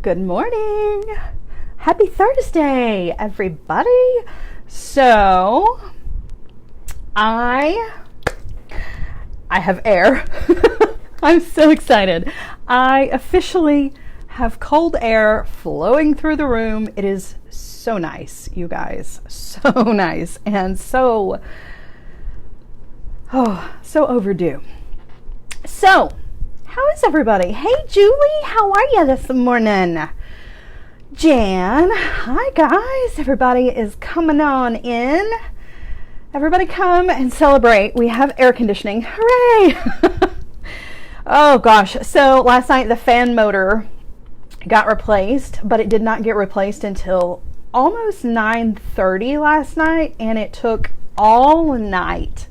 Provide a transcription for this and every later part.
Good morning. Happy Thursday, everybody. So, I have air. I'm so excited. I officially have cold air flowing through the room. It is so nice, you guys. So nice and so overdue. So, how is everybody? Hey, Julie, how are you this morning? Jan, hi guys. Everybody is coming on in. Everybody come and celebrate. We have air conditioning. Hooray! Oh gosh. So last night the fan motor got replaced, but it did not get replaced until almost 9:30 last night, and it took all night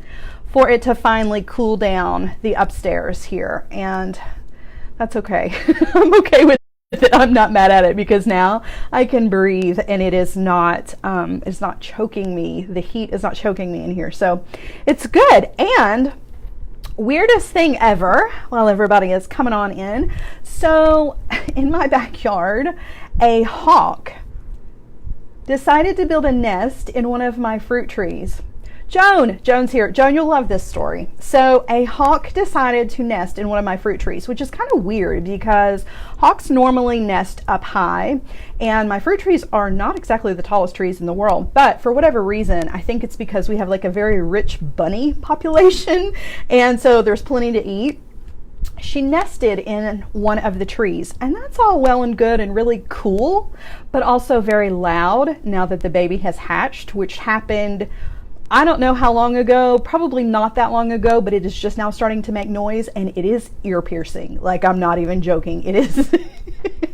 for it to finally cool down the upstairs here, and that's okay. I'm okay with it. I'm not mad at it because now I can breathe, and it is not it's not choking me. The heat is not choking me in here, so it's good. And weirdest thing ever, while everybody is coming on in, so in my backyard, a hawk decided to build a nest in one of my fruit trees. Joan's here. Joan, you'll love this story. So a hawk decided to nest in one of my fruit trees, which is kind of weird because hawks normally nest up high, and my fruit trees are not exactly the tallest trees in the world, but for whatever reason, I think it's because we have like a very rich bunny population, and so there's plenty to eat. She nested in one of the trees, and that's all well and good and really cool, but also very loud now that the baby has hatched, which happened, I don't know how long ago, probably not that long ago, but it is just now starting to make noise, and it is ear piercing. Like, I'm not even joking. It is,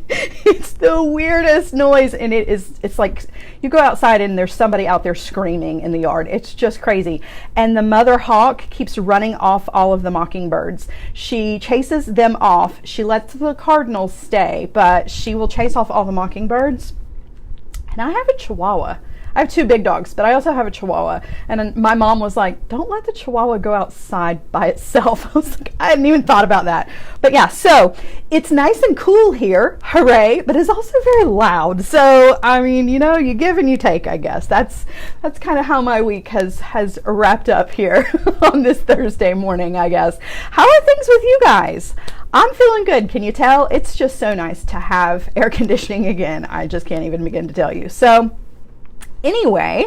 it's the weirdest noise, and it's like you go outside and there's somebody out there screaming in the yard. It's just crazy. And the mother hawk keeps running off all of the mockingbirds. She chases them off. She lets the cardinals stay, but she will chase off all the mockingbirds. And I have a Chihuahua. I have two big dogs, but I also have a Chihuahua. And my mom was like, don't let the Chihuahua go outside by itself. I was like, I hadn't even thought about that. But yeah, so it's nice and cool here. Hooray. But it's also very loud. So, I mean, you know, you give and you take, I guess. That's kind of how my week has wrapped up here on this Thursday morning, I guess. How are things with you guys? I'm feeling good. Can you tell? It's just so nice to have air conditioning again. I just can't even begin to tell you. So, anyway,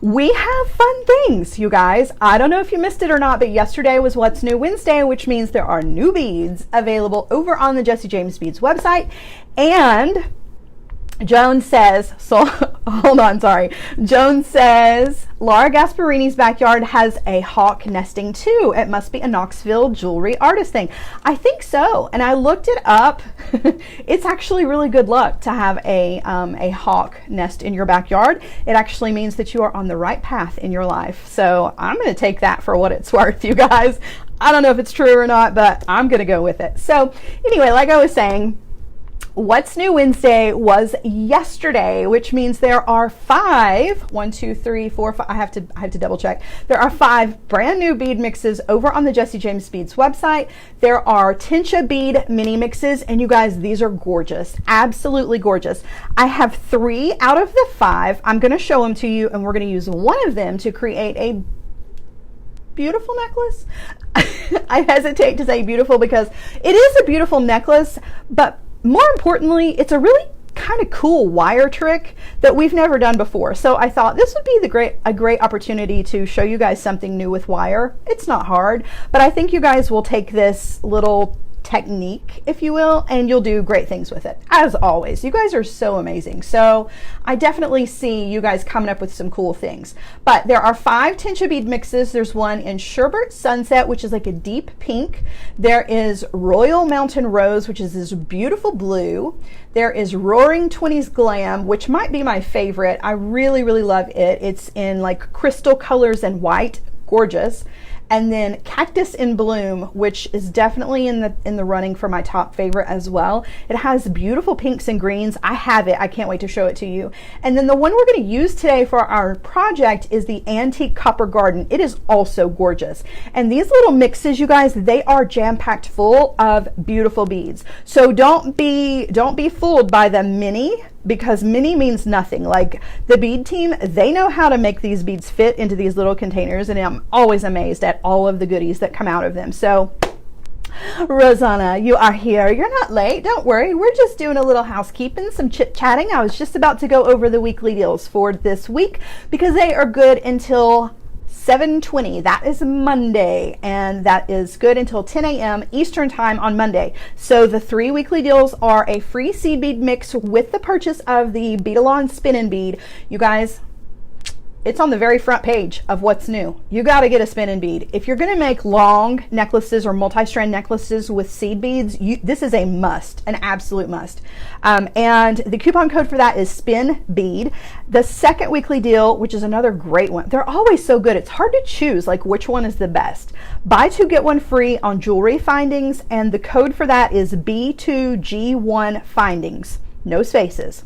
we have fun things, you guys. I don't know if you missed it or not, but yesterday was What's New Wednesday, which means there are new beads available over on the Jesse James Beads website. And Joan says, so hold on, sorry. Joan says, Laura Gasparini's backyard has a hawk nesting too. It must be a Knoxville jewelry artist thing. I think so. And I looked it up. It's actually really good luck to have a hawk nest in your backyard. It actually means that you are on the right path in your life. So I'm going to take that for what it's worth, you guys. I don't know if it's true or not, but I'm going to go with it. So anyway, like I was saying, What's New Wednesday was yesterday, which means there are 5, 1, 2, 3, 4, 5, I have to double check. There are 5 brand new bead mixes over on the Jesse James Beads website. There are Tensha bead mini mixes, and you guys, these are gorgeous, absolutely gorgeous. I have 3 out of the 5. I'm going to show them to you, and we're going to use one of them to create a beautiful necklace. I hesitate to say beautiful because it is a beautiful necklace, but more importantly, it's a really kind of cool wire trick that we've never done before. So I thought this would be a great opportunity to show you guys something new with wire. It's not hard, but I think you guys will take this little technique, if you will, and you'll do great things with it. As always, you guys are so amazing. So I definitely see you guys coming up with some cool things. But there are 5 Tensha bead mixes. There's one in Sherbert Sunset, which is like a deep pink. There is Royal Mountain Rose, which is this beautiful blue. There is Roaring 20s Glam, which might be my favorite. I really, really love it. It's in like crystal colors and white. Gorgeous. and then Cactus in Bloom, which is definitely in the running for my top favorite as well. It has beautiful pinks and greens. I have it. I can't wait to show it to you. And then the one we're going to use today for our project is the Antique Copper Garden. It is also gorgeous. And these little mixes, you guys, they are jam-packed full of beautiful beads. So don't be fooled by the mini, because mini means nothing. Like the bead team, they know how to make these beads fit into these little containers, and I'm always amazed at all of the goodies that come out of them. So Rosanna, you are here. You're not late. Don't worry. We're just doing a little housekeeping, some chit-chatting. I was just about to go over the weekly deals for this week because they are good until 7:20. That is Monday, and that is good until 10 a.m. Eastern time on Monday. So the 3 weekly deals are a free seed bead mix with the purchase of the Beadalon spin-in bead. You guys, it's on the very front page of what's new. You got to get a spin-in bead. If you're going to make long necklaces or multi-strand necklaces with seed beads, this is a must, an absolute must. And the coupon code for that is SPIN BEAD. The second weekly deal, which is another great one. They're always so good. It's hard to choose like which one is the best. Buy 2, get 1 free on jewelry findings, and the code for that is B2G1 findings. No spaces.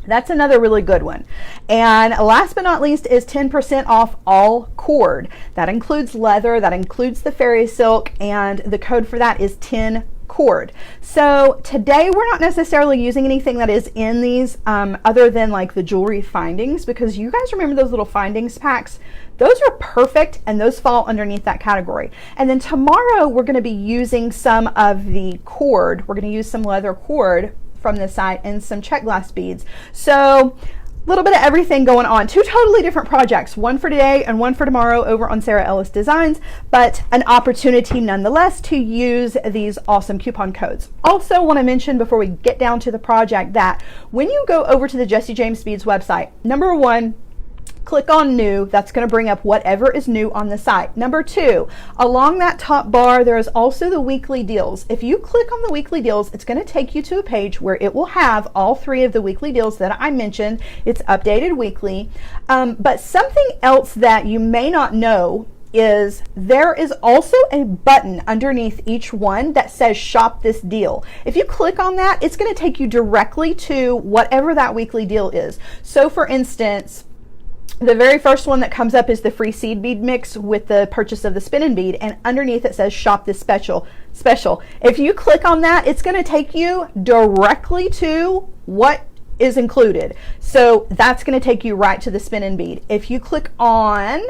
That's another really good one. And last but not least is 10% off all cord. That includes leather, that includes the fairy silk, and the code for that is 10 cord. So today we're not necessarily using anything that is in these other than like the jewelry findings, because you guys remember those little findings packs? Those are perfect, and those fall underneath that category. And then tomorrow we're going to be using some of the cord. We're going to use some leather cord from this site and some check glass beads. So a little bit of everything going on. 2 totally different projects, one for today and one for tomorrow over on Sarah Ellis Designs, but an opportunity nonetheless to use these awesome coupon codes. Also want to mention before we get down to the project that when you go over to the Jessie James Beads website, number 1, click on new. That's going to bring up whatever is new on the site. Number 2, along that top bar, there is also the weekly deals. If you click on the weekly deals, it's going to take you to a page where it will have all 3 of the weekly deals that I mentioned. It's updated weekly. But something else that you may not know is there is also a button underneath each one that says shop this deal. If you click on that, it's going to take you directly to whatever that weekly deal is. So for instance, the very first one that comes up is the free seed bead mix with the purchase of the spin-in bead, and underneath it says shop this special. If you click on that, it's going to take you directly to what is included. So that's going to take you right to the spin-in bead. If you click on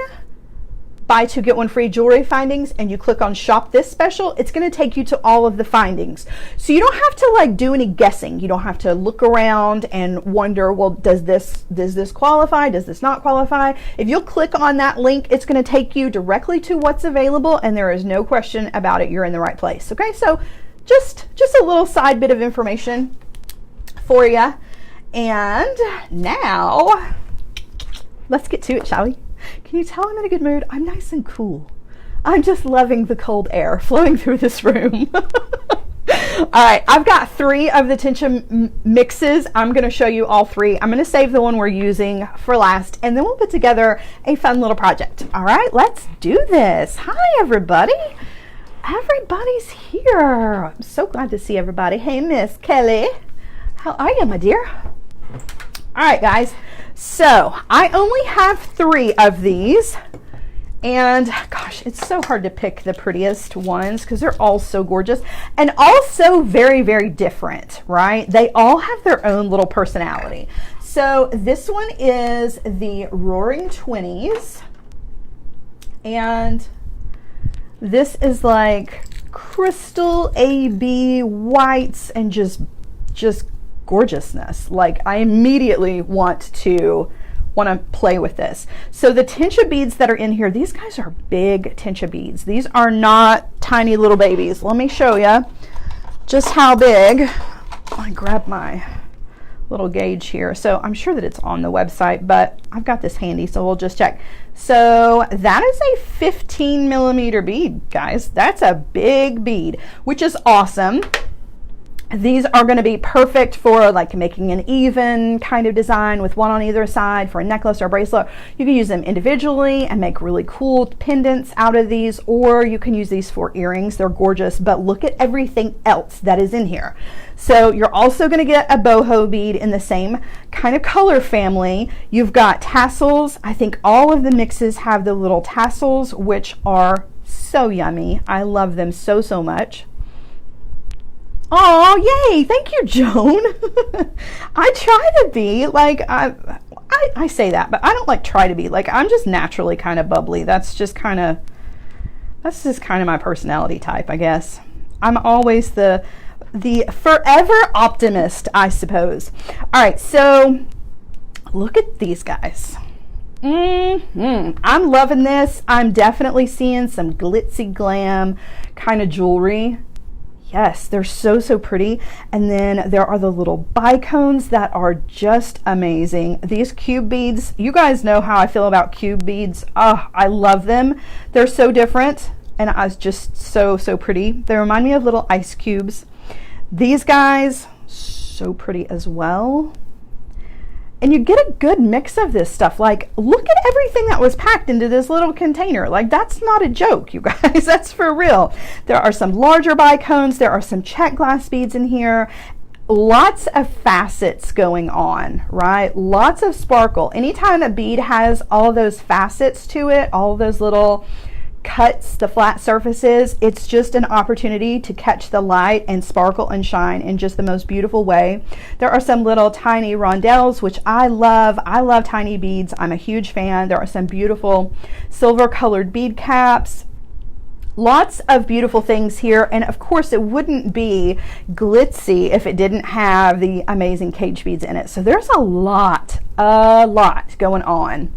buy 2 get 1 free jewelry findings and you click on shop this special, it's going to take you to all of the findings. So you don't have to like do any guessing. You don't have to look around and wonder, well, does this qualify? Does this not qualify? If you'll click on that link, it's going to take you directly to what's available, and there is no question about it. You're in the right place. Okay, so just a little side bit of information for you. And now let's get to it, shall we? Can you tell I'm in a good mood? I'm nice and cool. I'm just loving the cold air flowing through this room. All right, I've got 3 of the Tensha mixes. I'm going to show you all 3. I'm going to save the one we're using for last, and then we'll put together a fun little project. All right, let's do this. Hi, everybody. Everybody's here. I'm so glad to see everybody. Hey, Miss Kelly. How are you, my dear? All right, guys. So I only have 3 of these, and gosh, it's so hard to pick the prettiest ones because they're all so gorgeous and also very, very different, right? They all have their own little personality. So this one is the Roaring 20s, and this is like crystal AB whites and just gorgeousness. Like I immediately want to play with this. So the Tensha beads that are in here, these guys are big Tensha beads. These are not tiny little babies. Let me show you just how big. I grab my little gauge here. So I'm sure that it's on the website, but I've got this handy, so we'll just check. So that is a 15 millimeter bead, guys. That's a big bead, which is awesome. These are going to be perfect for like making an even kind of design with one on either side for a necklace or a bracelet. You can use them individually and make really cool pendants out of these, or you can use these for earrings. They're gorgeous, but look at everything else that is in here. So you're also going to get a boho bead in the same kind of color family. You've got tassels. I think all of the mixes have the little tassels, which are so yummy. I love them so, so much. Oh, yay. Thank you, Joan. I try to be like, I say that, but I don't like try to be. Like, I'm just naturally kind of bubbly. That's just kind of my personality type, I guess. I'm always the forever optimist, I suppose. All right, so look at these guys. I'm loving this. I'm definitely seeing some glitzy glam kind of jewelry. Yes, they're so, so pretty. And then there are the little bicones that are just amazing. These cube beads, you guys know how I feel about cube beads. Oh, I love them. They're so different and I was just so, so pretty. They remind me of little ice cubes. These guys, so pretty as well. And you get a good mix of this stuff. Like, look at everything that was packed into this little container. Like, that's not a joke, you guys. That's for real. There are some larger bicones. There are some check glass beads in here. Lots of facets going on, right? Lots of sparkle. Anytime a bead has all of those facets to it, all of those little cuts, the flat surfaces, it's just an opportunity to catch the light and sparkle and shine in just the most beautiful way. There are some little tiny rondelles, which I love. I love tiny beads. I'm a huge fan. There are some beautiful silver colored bead caps. Lots of beautiful things here, and of course it wouldn't be glitzy if it didn't have the amazing cage beads in it. So there's a lot going on.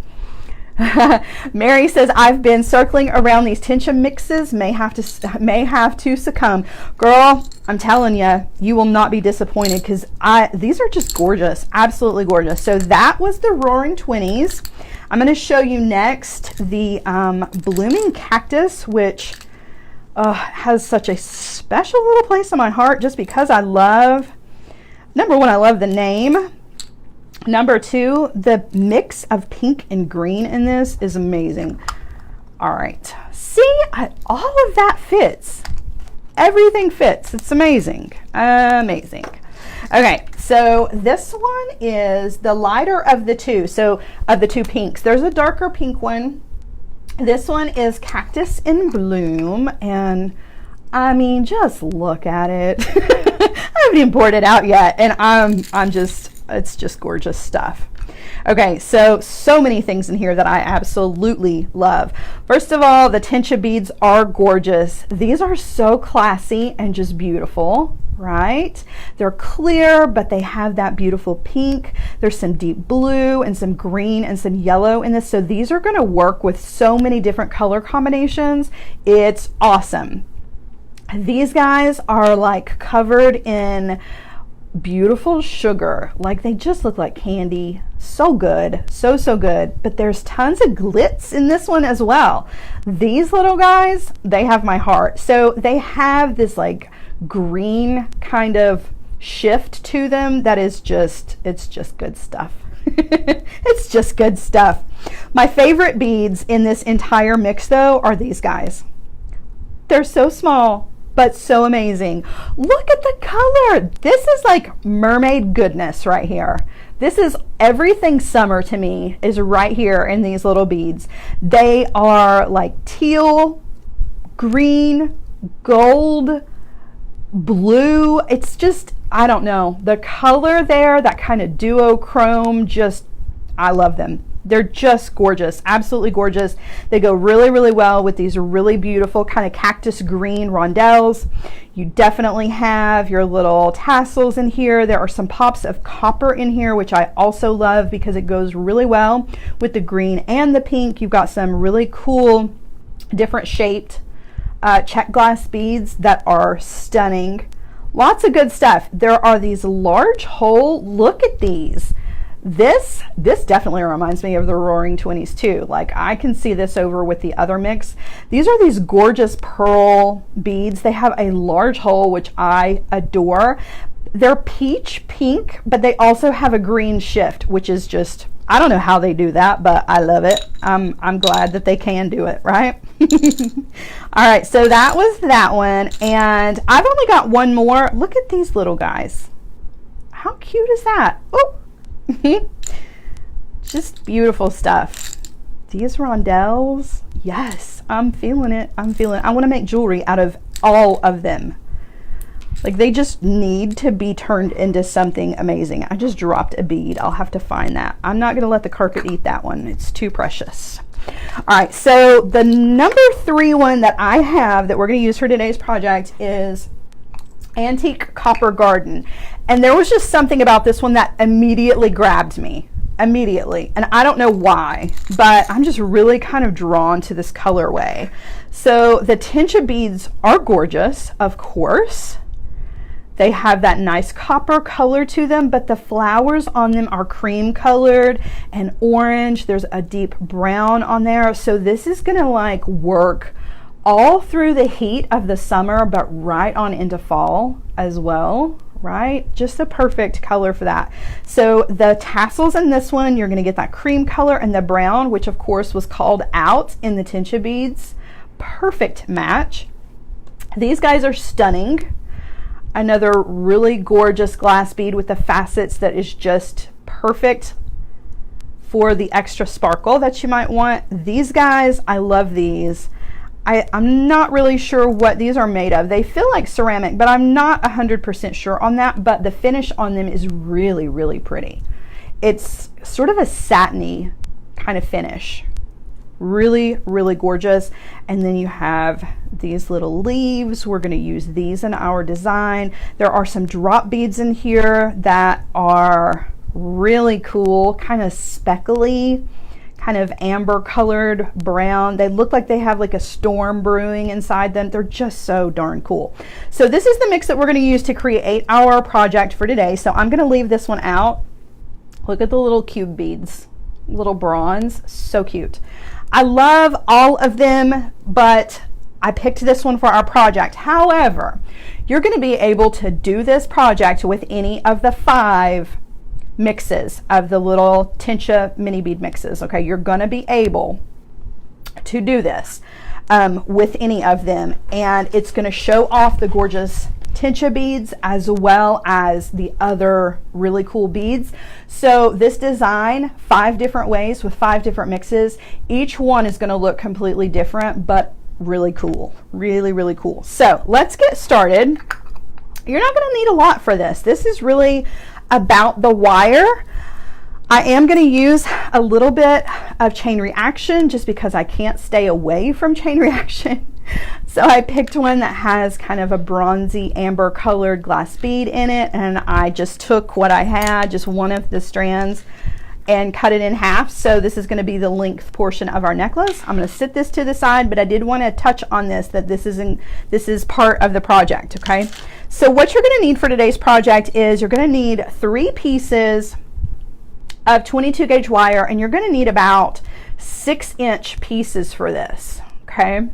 Mary says, I've been circling around these Tensha mixes, may have to succumb. Girl, I'm telling you, you will not be disappointed because these are just gorgeous, absolutely gorgeous. So that was the Roaring 20s. I'm going to show you next the Blooming Cactus, which has such a special little place in my heart just because I love, number one, I love the name. Number two, the mix of pink and green in this is amazing. All right, see, all of that fits. Everything fits. It's amazing, amazing. Okay, so this one is the lighter of the two. So of the two pinks, there's a darker pink one. This one is Cactus in Bloom, and I mean, just look at it. I haven't even poured it out yet, and it's just gorgeous stuff. Okay, so many things in here that I absolutely love. First of all, the Tensha beads are gorgeous. These are so classy and just beautiful, right? They're clear, but they have that beautiful pink. There's some deep blue and some green and some yellow in this. So these are going to work with so many different color combinations. It's awesome. These guys are like covered in beautiful sugar. Like, they just look like candy. So good, so good. But there's tons of glitz in this one as well. These little guys, they have my heart. So they have this like green kind of shift to them that is just, it's just good stuff. It's just good stuff. My favorite beads in this entire mix though are these guys. They're so small but so amazing. Look at the color. This is like mermaid goodness right here. This is everything summer to me is right here in these little beads. They are like teal, green, gold, blue. It's just, I don't know. The color there, that kind of duochrome, just, I love them. They're just gorgeous, absolutely gorgeous. They go really, really well with these really beautiful kind of cactus green rondelles. You definitely have your little tassels in here. There are some pops of copper in here, which I also love because it goes really well with the green and the pink. You've got some really cool, different shaped check glass beads that are stunning. Lots of good stuff. There are these large hole, look at these. This definitely reminds me of the Roaring 20s too. Like, I can see this over with the other mix. These are these gorgeous pearl beads. They have a large hole, which I adore. They're peach pink, but they also have a green shift, which is just, I don't know how they do that, but I love it. I'm glad that they can do it, right? All right, so that was that one, and I've only got one more. Look at these little guys. How cute is that? Oh, just beautiful stuff. These rondelles, yes, I'm feeling it. I want to make jewelry out of all of them. Like, they just need to be turned into something amazing. I just dropped a bead. I'll have to find that. I'm not going to let the carpet eat that one. It's too precious. All right, so the number 3 one that I have that we're going to use for today's project is Antique Copper Garden. And there was just something about this one that immediately grabbed me. Immediately. And I don't know why, but I'm just really kind of drawn to this colorway. So the Tensha beads are gorgeous, of course. They have that nice copper color to them, but the flowers on them are cream colored and orange. There's a deep brown on there. So this is gonna like work all through the heat of the summer, but right on into fall as well, right? Just the perfect color for that. So the tassels in this one, you're gonna get that cream color and the brown, which of course was called out in the Tensha beads. Perfect match. These guys are stunning. Another really gorgeous glass bead with the facets that is just perfect for the extra sparkle that you might want. These guys, I love these. I'm not really sure what these are made of. They feel like ceramic, but I'm not 100% sure on that, but the finish on them is really, really pretty. It's sort of a satiny kind of finish. Really, really gorgeous. And then you have these little leaves. We're going to use these in our design. There are some drop beads in here that are really cool, kind of speckly, kind of amber colored brown. They look like they have like a storm brewing inside them. They're just so darn cool. So this is the mix that we're going to use to create our project for today. So I'm going to leave this one out. Look at the little cube beads, little bronze, so cute. I love all of them, but I picked this one for our project. However, you're going to be able to do this project with any of the 5 mixes of the little Tensha mini bead mixes. Okay, you're going to be able to do this with any of them, and it's going to show off the gorgeous Tensha beads as well as the other really cool beads. So this design, 5 different ways with 5 different mixes. Each one is going to look completely different, but really cool. Really, really cool. So let's get started. You're not going to need a lot for this. This is really about the wire. I am going to use a little bit of chain reaction just because I can't stay away from chain reaction. So I picked one that has kind of a bronzy amber colored glass bead in it, and I just took what I had, just one of the strands, and cut it in half. So this is going to be the length portion of our necklace. I'm going to sit this to the side, but I did want to touch on this, that this is part of the project. Okay, so what you're going to need for today's project is you're going to need 3 pieces of 22 gauge wire, and you're going to need about 6-inch pieces for this. Okay,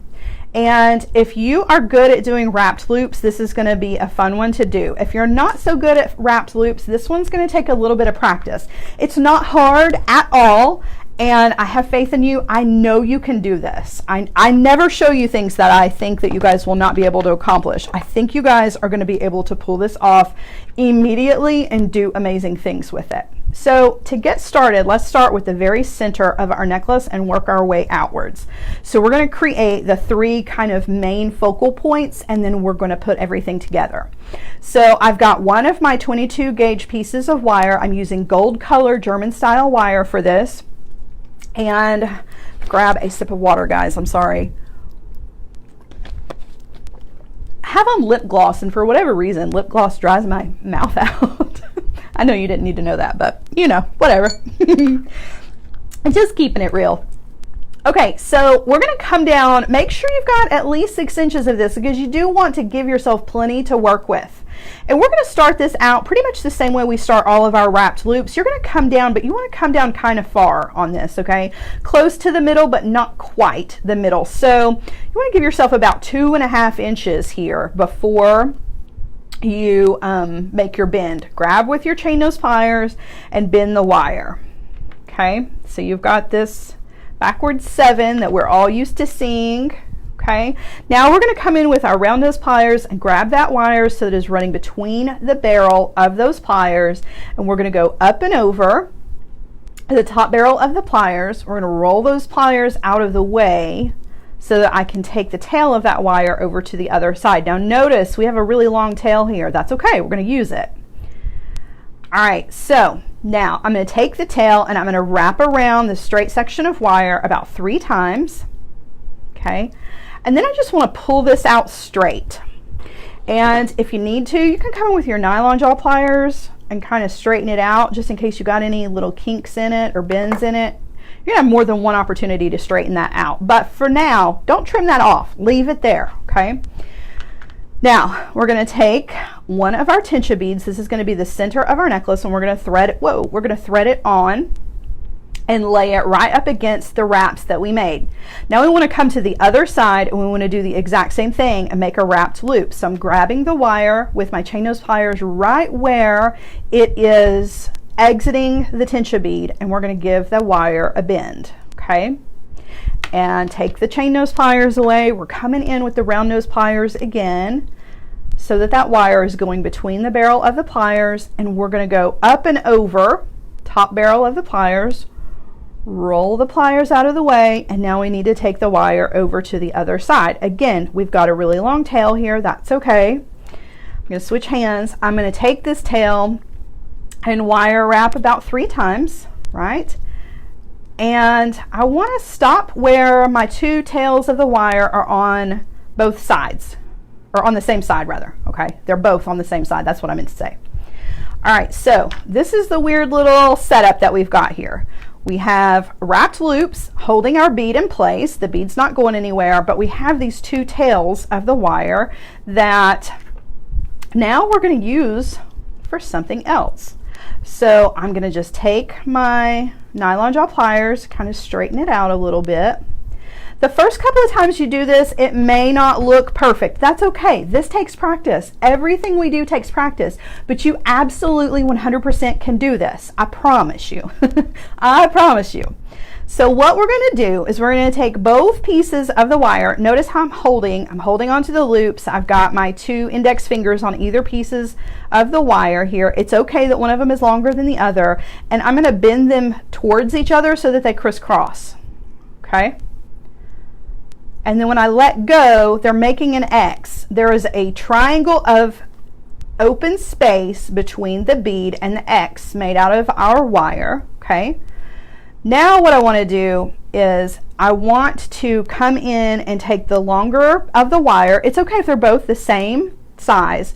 and if you are good at doing wrapped loops, this is going to be a fun one to do. If you're not so good at wrapped loops, this one's going to take a little bit of practice. It's not hard at all, and I have faith in you. I know you can do this. I never show you things that I think that you guys will not be able to accomplish. I think you guys are going to be able to pull this off immediately and do amazing things with it. So to get started, let's start with the very center of our necklace and work our way outwards. So we're going to create the 3 kind of main focal points, and then we're going to put everything together. So I've got one of my 22 gauge pieces of wire. I'm using gold color German style wire for this. And grab a sip of water, guys. I'm sorry. I have on lip gloss, and for whatever reason, lip gloss dries my mouth out. I know you didn't need to know that, but you know, whatever. I'm just keeping it real. Okay, so we're going to come down. Make sure you've got at least 6 inches of this because you do want to give yourself plenty to work with. And we're going to start this out pretty much the same way we start all of our wrapped loops. You're going to come down, but you want to come down kind of far on this, okay? Close to the middle, but not quite the middle. So you want to give yourself about 2.5 inches here before you make your bend. Grab with your chain nose pliers and bend the wire. Okay, so you've got this backward 7 that we're all used to seeing. Okay, now we're going to come in with our round nose pliers and grab that wire so that it's running between the barrel of those pliers, and we're going to go up and over the top barrel of the pliers. We're going to roll those pliers out of the way so that I can take the tail of that wire over to the other side. Now notice we have a really long tail here. That's okay, we're going to use it. All right, so now I'm going to take the tail and I'm going to wrap around the straight section of wire about 3 times. Okay, and then I just want to pull this out straight. And if you need to, you can come in with your nylon jaw pliers and kind of straighten it out just in case you got any little kinks in it or bends in it. You're gonna have more than one opportunity to straighten that out. But for now, don't trim that off. Leave it there, okay? Now, we're gonna take one of our Tensha beads. This is gonna be the center of our necklace, and we're gonna thread it, we're gonna thread it on and lay it right up against the wraps that we made. Now we wanna come to the other side and we wanna do the exact same thing and make a wrapped loop. So I'm grabbing the wire with my chain nose pliers right where it is exiting the Tensha bead, and we're going to give the wire a bend. Okay, and take the chain nose pliers away. We're coming in with the round nose pliers again so that that wire is going between the barrel of the pliers, and we're going to go up and over top barrel of the pliers, roll the pliers out of the way, and now we need to take the wire over to the other side. Again, we've got a really long tail here. That's okay. I'm going to switch hands. I'm going to take this tail and wire wrap about 3 times, right? And I want to stop where my 2 tails of the wire are on both sides, or on the same side rather, okay? They're both on the same side, that's what I meant to say. All right, so this is the weird little setup that we've got here. We have wrapped loops holding our bead in place. The bead's not going anywhere, but we have these 2 tails of the wire that now we're going to use for something else. So I'm going to just take my nylon jaw pliers, kind of straighten it out a little bit. The first couple of times you do this, it may not look perfect. That's okay. This takes practice. Everything we do takes practice, but you absolutely 100% can do this. I promise you. I promise you. So what we're going to do is we're going to take both pieces of the wire. Notice how I'm holding onto the loops. I've got my 2 index fingers on either pieces of the wire here. It's okay that one of them is longer than the other, and I'm going to bend them towards each other so that they crisscross. Okay? And then when I let go, they're making an X. There is a triangle of open space between the bead and the X made out of our wire. Okay? Now what I want to do is I want to come in and take the longer of the wire. It's okay if they're both the same size.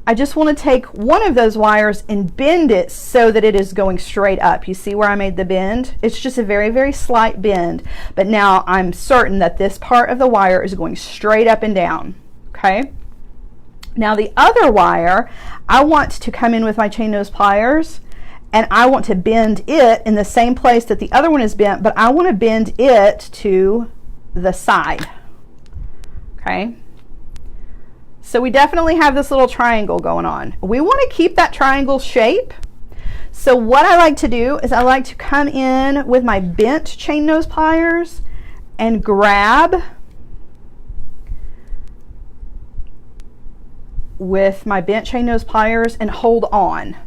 I just want to take one of those wires and bend it so that it is going straight up. You see where I made the bend? It's just a very, very slight bend. But now I'm certain that this part of the wire is going straight up and down. Okay? Now the other wire, I want to come in with my chain nose pliers, and I want to bend it in the same place that the other one is bent, but I want to bend it to the side. Okay? So we definitely have this little triangle going on. We want to keep that triangle shape. So what I like to do is I like to come in with my bent chain nose pliers and grab with my bent chain nose pliers and hold on.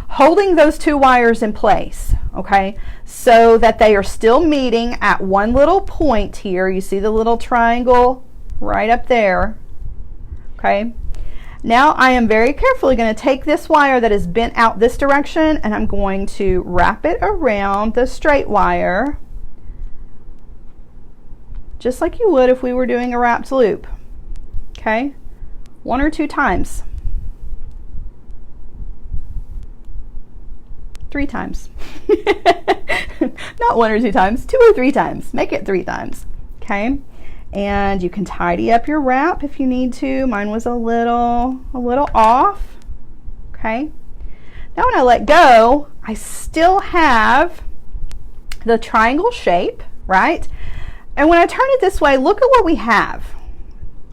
Holding those 2 wires in place, okay, so that they are still meeting at one little point here. You see the little triangle right up there, okay? Now I am very carefully going to take this wire that is bent out this direction, and I'm going to wrap it around the straight wire, just like you would if we were doing a wrapped loop, okay? 1 or 2 times. 3 times. not 1 or 2 times, 2 or 3 times. Make it 3 times, okay? And you can tidy up your wrap if you need to. Mine was a little off, okay? Now when I let go, I still have the triangle shape, right? And when I turn it this way, look at what we have,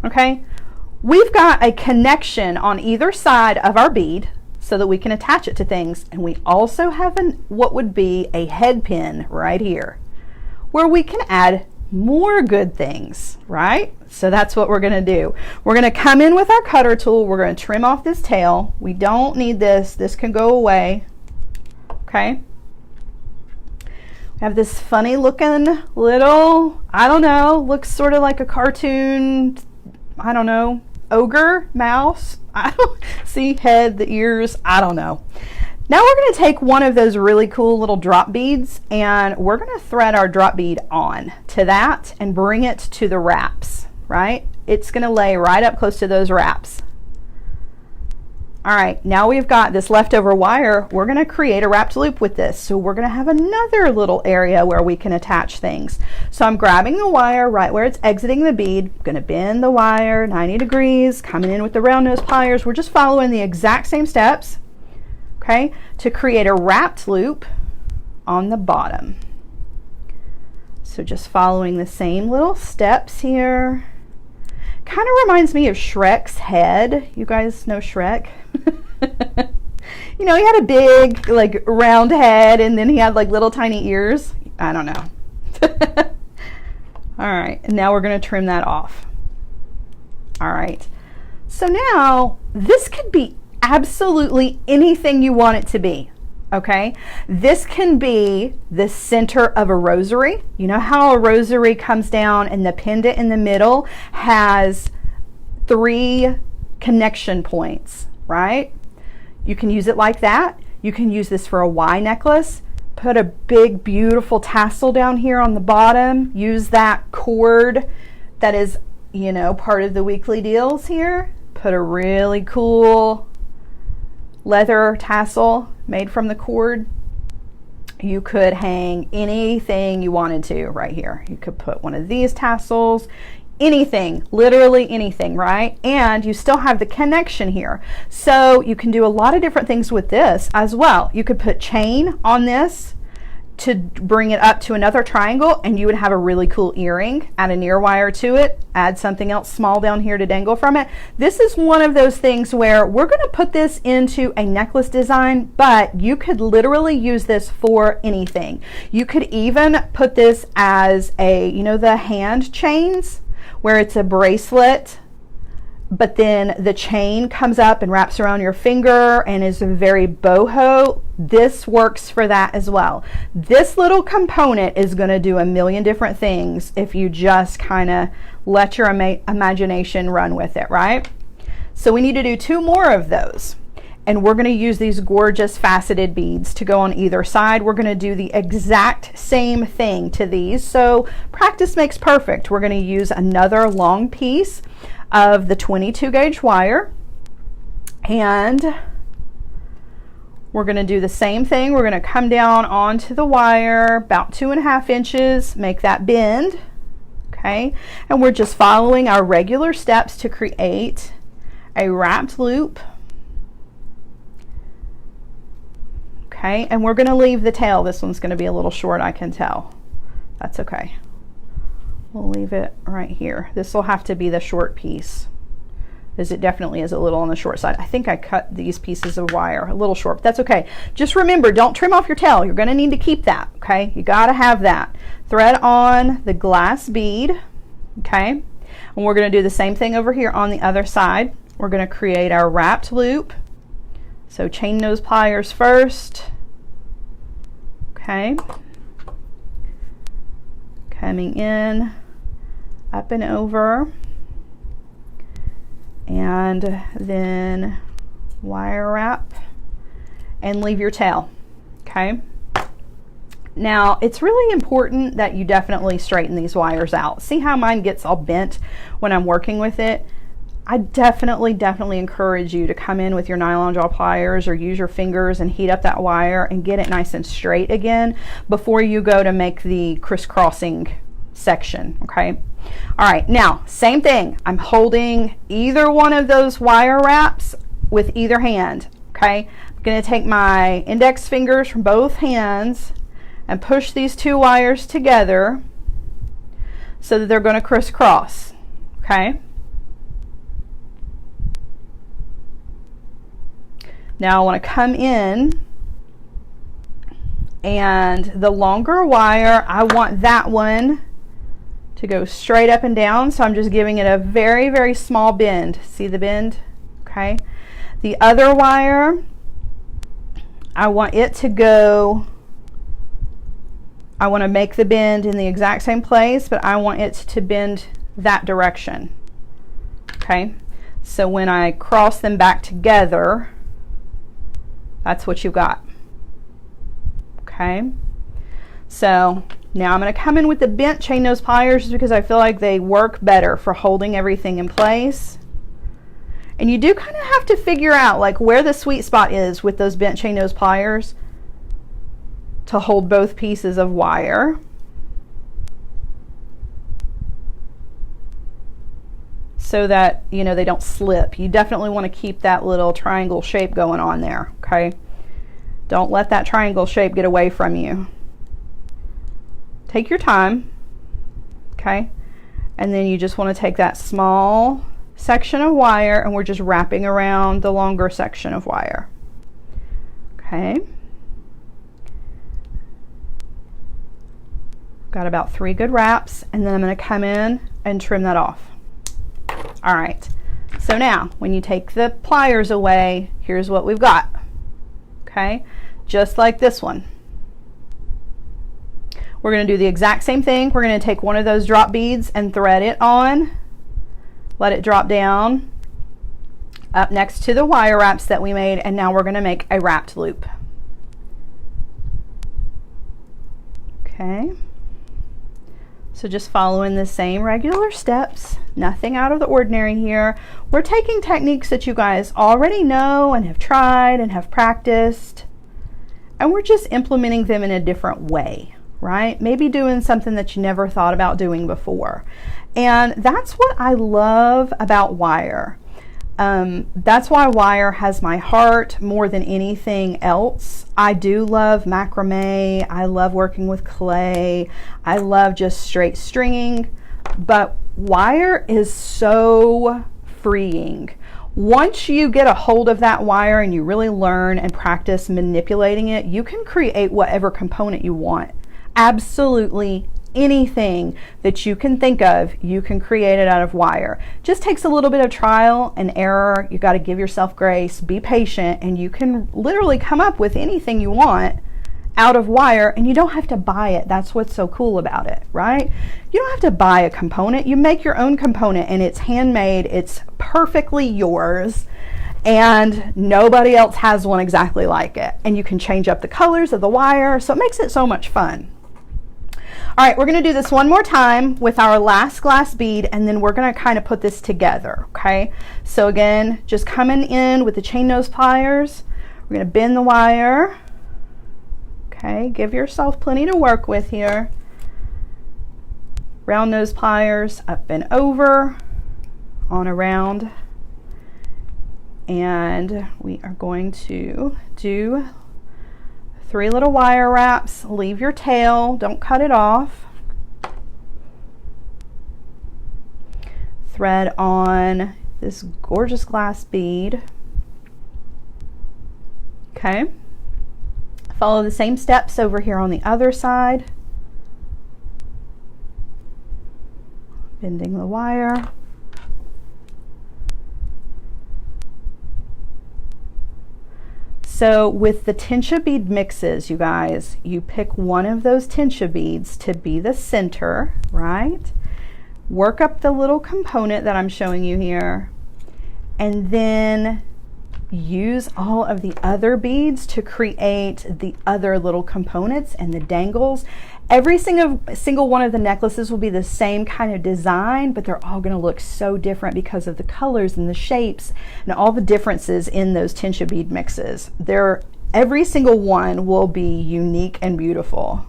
okay? We've got a connection on either side of our bead so that we can attach it to things. And we also have what would be a head pin right here where we can add more good things, right? So that's what we're going to do. We're going to come in with our cutter tool. We're going to trim off this tail. We don't need this. This can go away, okay? We have this funny looking little, I don't know, looks sort of like a cartoon, I don't know, ogre mouse. I don't see head, the ears, I don't know. Now we're going to take one of those really cool little drop beads and we're going to thread our drop bead on to that and bring it to the wraps, right? It's going to lay right up close to those wraps. All right, now we've got this leftover wire. We're going to create a wrapped loop with this. So we're going to have another little area where we can attach things. So I'm grabbing the wire right where it's exiting the bead. I'm going to bend the wire 90 degrees, coming in with the round nose pliers. We're just following the exact same steps, okay, to create a wrapped loop on the bottom. So just following the same little steps here. Kind of reminds me of Shrek's head. You guys know Shrek? You know, he had a big, like, round head, and then he had, like, little tiny ears. I don't know. All right, and now we're going to trim that off. All right. So now, this could be absolutely anything you want it to be, okay? This can be the center of a rosary. You know how a rosary comes down and the pendant in the middle has 3 connection points, right? You can use it like that. You can use this for a Y necklace. Put a big, beautiful tassel down here on the bottom. Use that cord that is, you know, part of the weekly deals here. Put a really cool leather tassel made from the cord. You could hang anything you wanted to right here. You could put one of these tassels, anything, literally anything, right? And you still have the connection here. So you can do a lot of different things with this as well. You could put chain on this to bring it up to another triangle, and you would have a really cool earring. Add an ear wire to it, add something else small down here to dangle from it. This is one of those things where we're going to put this into a necklace design, but you could literally use this for anything. You could even put this as a, you know, the hand chains where it's a bracelet, but then the chain comes up and wraps around your finger and is very boho. This works for that as well. This little component is going to do a million different things if you just kind of let your imagination run with it, right? So we need to do 2 more of those. And we're going to use these gorgeous faceted beads to go on either side. We're going to do the exact same thing to these. So practice makes perfect. We're going to use another long piece of the 22 gauge wire, and we're going to do the same thing. We're going to come down onto the wire about 2.5 inches, make that bend, okay? And we're just following our regular steps to create a wrapped loop. Okay, and we're going to leave the tail. This one's going to be a little short, I can tell. That's okay. We'll leave it right here. This will have to be the short piece, as it definitely is a little on the short side. I think I cut these pieces of wire a little short, but that's okay. Just remember, don't trim off your tail. You're going to need to keep that, okay? You got to have that. Thread on the glass bead, okay? And we're going to do the same thing over here on the other side. We're going to create our wrapped loop. So chain nose pliers first, okay? Coming in, up and over, and then wire wrap and leave your tail, okay? Now, it's really important that you definitely straighten these wires out. See how mine gets all bent when I'm working with it? I definitely encourage you to come in with your nylon jaw pliers or use your fingers and heat up that wire and get it nice and straight again before you go to make the crisscrossing section, okay? All right, now, same thing. I'm holding either one of those wire wraps with either hand, okay? I'm gonna take my index fingers from both hands and push these two wires together so that they're gonna crisscross, okay? Now I want to come in, and the longer wire, I want that one to go straight up and down, so I'm just giving it a very, very small bend. See the bend? Okay. The other wire, I want it to go, I want to make the bend in the exact same place, but I want it to bend that direction. Okay. So when I cross them back together, that's what you've got. Okay, so now I'm going to come in with the bent chain nose pliers because I feel like they work better for holding everything in place. And you do kind of have to figure out like where the sweet spot is with those bent chain nose pliers to hold both pieces of wire. So that, you know, they don't slip. You definitely want to keep that little triangle shape going on there, okay? Don't let that triangle shape get away from you. Take your time, okay? And then you just want to take that small section of wire and we're just wrapping around the longer section of wire, okay? Got about 3 good wraps, and then I'm going to come in and trim that off. All right, so now when you take the pliers away, here's what we've got, okay? Just like this one. We're gonna do the exact same thing. We're gonna take one of those drop beads and thread it on, let it drop down up next to the wire wraps that we made, and now we're gonna make a wrapped loop. Okay. So just following the same regular steps, nothing out of the ordinary here. We're taking techniques that you guys already know and have tried and have practiced, and we're just implementing them in a different way, right? Maybe doing something that you never thought about doing before. And that's what I love about wire. That's why wire has my heart more than anything else. I do love macrame. I love working with clay. I love just straight stringing, but wire is so freeing. Once you get a hold of that wire and you really learn and practice manipulating it, you can create whatever component you want. Absolutely anything that you can think of, you can create it out of wire. Just takes a little bit of trial and error. You got to give yourself grace, be patient, and you can literally come up with anything you want out of wire, and you don't have to buy it. That's what's so cool about it, right? You don't have to buy a component. You make your own component, and it's handmade. It's perfectly yours, and nobody else has one exactly like it. And you can change up the colors of the wire, so it makes it so much fun. All right, we're going to do this one more time with our last glass bead, and then we're going to kind of put this together, okay? So again, just coming in with the chain nose pliers, we're going to bend the wire, okay? Give yourself plenty to work with here. Round nose pliers, up and over, on around, and we are going to do 3 little wire wraps. Leave your tail, don't cut it off. Thread on this gorgeous glass bead. Okay. Follow the same steps over here on the other side. Bending the wire. So with the Tensha bead mixes, you guys, you pick one of those Tensha beads to be the center, right? Work up the little component that I'm showing you here, and then use all of the other beads to create the other little components and the dangles. Every single one of the necklaces will be the same kind of design, but they're all going to look so different because of the colors and the shapes and all the differences in those Tensha bead mixes. Every single one will be unique and beautiful.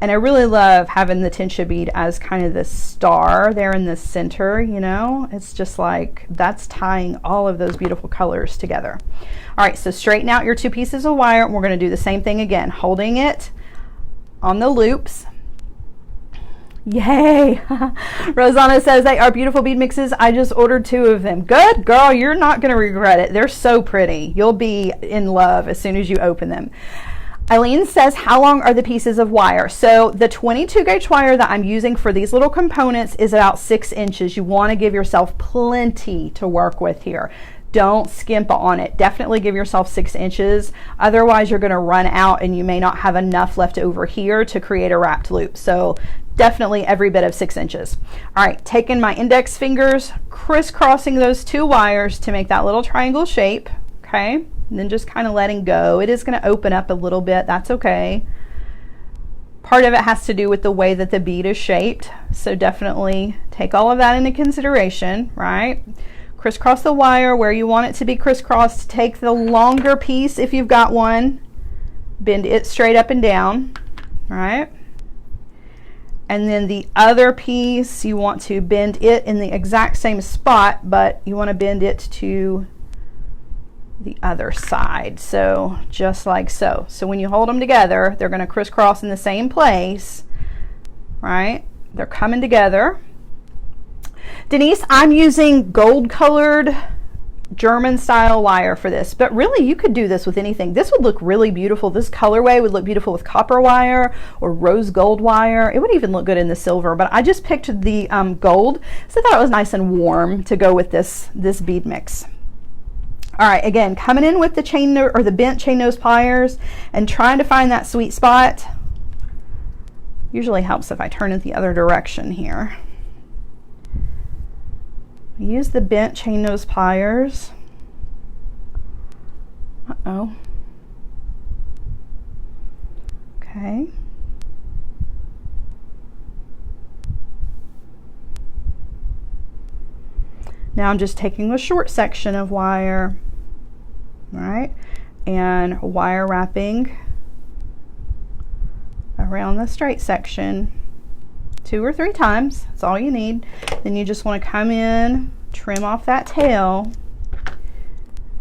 And I really love having the Tensha bead as kind of the star there in the center, you know? It's just like, that's tying all of those beautiful colors together. All right, so straighten out your 2 pieces of wire, and we're gonna do the same thing again, holding it on the loops. Yay! Rosanna says they are beautiful bead mixes. I just ordered 2 of them. Good girl, you're not gonna regret it. They're so pretty. You'll be in love as soon as you open them. Eileen says, how long are the pieces of wire? So the 22 gauge wire that I'm using for these little components is about 6 inches. You want to give yourself plenty to work with here. Don't skimp on it. Definitely give yourself 6 inches. Otherwise, you're going to run out and you may not have enough left over here to create a wrapped loop. So definitely every bit of 6 inches. All right, taking my index fingers, crisscrossing those 2 wires to make that little triangle shape. Okay. And then just kind of letting go. It is going to open up a little bit. That's okay. Part of it has to do with the way that the bead is shaped. So definitely take all of that into consideration, right? Crisscross the wire where you want it to be crisscrossed. Take the longer piece if you've got one. Bend it straight up and down, right? And then the other piece, you want to bend it in the exact same spot, but you want to bend it to the other side. So just like so. So when you hold them together, they're going to crisscross in the same place, right? They're coming together. Denise, I'm using gold colored German style wire for this, but really you could do this with anything. This would look really beautiful. This colorway would look beautiful with copper wire or rose gold wire. It would even look good in the silver, but I just picked the gold, so I thought it was nice and warm to go with this bead mix. All right, again, coming in with the chain or the bent chain nose pliers and trying to find that sweet spot. Usually helps if I turn it the other direction here. Use the bent chain nose pliers. Uh-oh. Okay. Now I'm just taking a short section of wire, right, and wire wrapping around the straight section 2 or 3 times. That's all you need. Then you just want to come in, trim off that tail.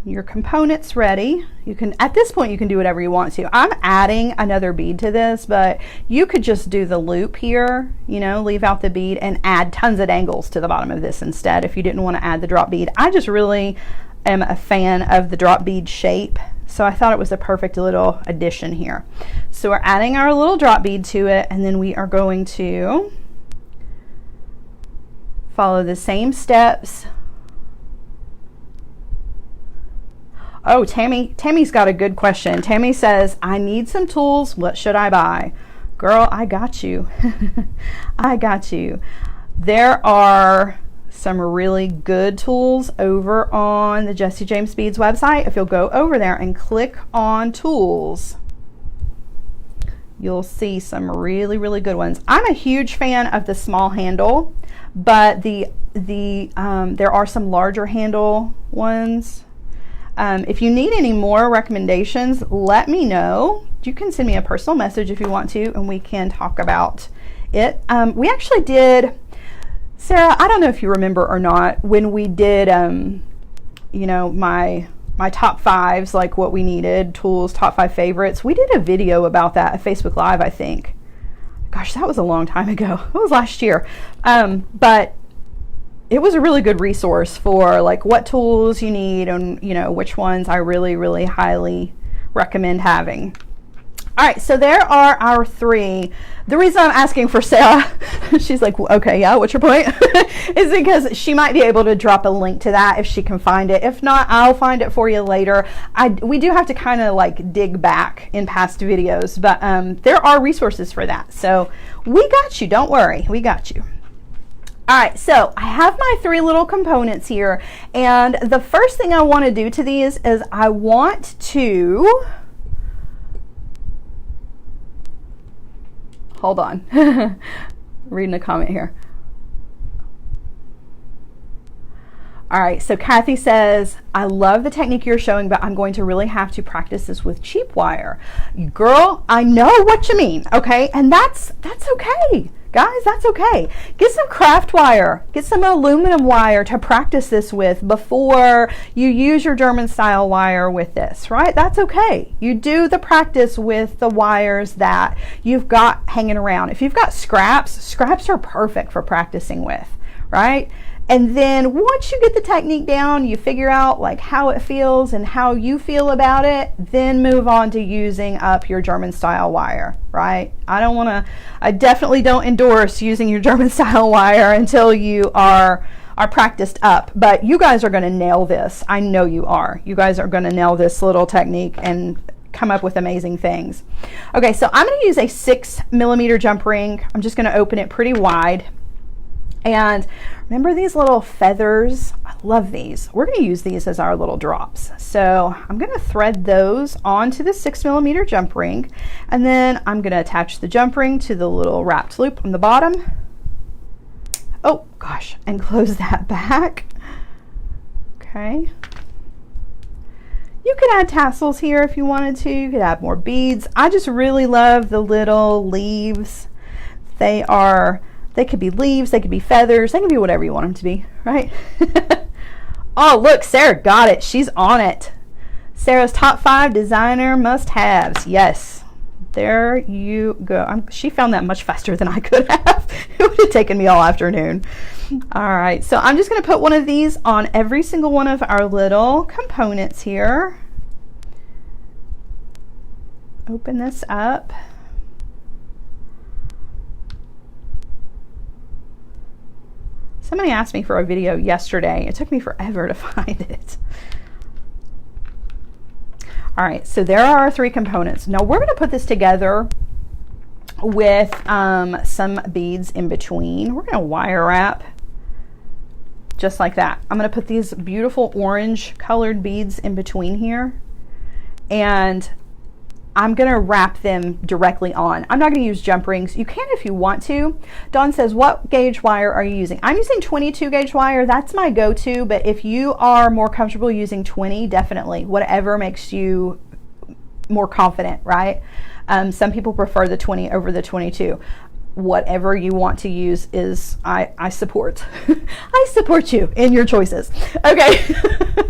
Your component's ready. You can, at this point, you can do whatever you want to. I'm adding another bead to this, but you could just do the loop here, you know, leave out the bead and add tons of dangles to the bottom of this instead if you didn't want to add the drop bead. I just really am a fan of the drop bead shape, so I thought it was a perfect little addition here. So we're adding our little drop bead to it, and then we are going to follow the same steps. Oh, Tammy's got a good question. Tammy says, I need some tools. What should I buy? Girl, I got you. I got you. There are some really good tools over on the Jessie James Beads website. If you'll go over there and click on tools, you'll see some really, really good ones. I'm a huge fan of the small handle, but there are some larger handle ones. If you need any more recommendations, let me know. You can send me a personal message if you want to, and we can talk about it. We actually did, Sarah, I don't know if you remember or not, when we did, you know, my top 5s, like what we needed, tools, top 5 favorites. We did a video about that at Facebook Live, I think. Gosh, that was a long time ago. It was last year. But it was a really good resource for like what tools you need and, you know, which ones I really, really highly recommend having. All right, so there are our 3. The reason I'm asking for Sarah, she's like, okay, yeah, what's your point? Is because she might be able to drop a link to that if she can find it. If not, I'll find it for you later. We do have to kind of like dig back in past videos, but there are resources for that. So we got you, don't worry, we got you. All right, so I have my 3 little components here, and the first thing I want to do to these is I want to Hold on. Reading a comment here. All right, so Kathy says, I love the technique you're showing, but I'm going to really have to practice this with cheap wire. Girl, I know what you mean, okay? And that's okay. Guys, that's okay. Get some craft wire, get some aluminum wire to practice this with before you use your German style wire with this, right? That's okay. You do the practice with the wires that you've got hanging around. If you've got scraps are perfect for practicing with, right? And then once you get the technique down, you figure out like how it feels and how you feel about it, then move on to using up your German style wire, right? I definitely don't endorse using your German style wire until you are practiced up, but you guys are gonna nail this. I know you are. You guys are gonna nail this little technique and come up with amazing things. Okay, so I'm gonna use a 6mm jump ring. I'm just gonna open it pretty wide. And remember these little feathers? I love these. We're going to use these as our little drops. So I'm going to thread those onto the 6mm jump ring, and then I'm going to attach the jump ring to the little wrapped loop on the bottom. Oh gosh, and close that back. Okay. You could add tassels here if you wanted to. You could add more beads. I just really love the little leaves. They could be leaves, they could be feathers, they can be whatever you want them to be, right? Oh, look, Sarah got it. She's on it. Sarah's top 5 designer must-haves. Yes, there you go. She found that much faster than I could have. It would have taken me all afternoon. All right, so I'm just going to put one of these on every single one of our little components here. Open this up. Somebody asked me for a video yesterday. It took me forever to find it. All right, so there are our 3 components. Now we're going to put this together with some beads in between. We're going to wire wrap just like that. I'm going to put these beautiful orange colored beads in between here, and I'm going to wrap them directly on. I'm not going to use jump rings. You can if you want to. Dawn says, what gauge wire are you using? I'm using 22 gauge wire. That's my go-to, but if you are more comfortable using 20, definitely. Whatever makes you more confident, right? Some people prefer the 20 over the 22. Whatever you want to use is, I support. I support you in your choices. Okay,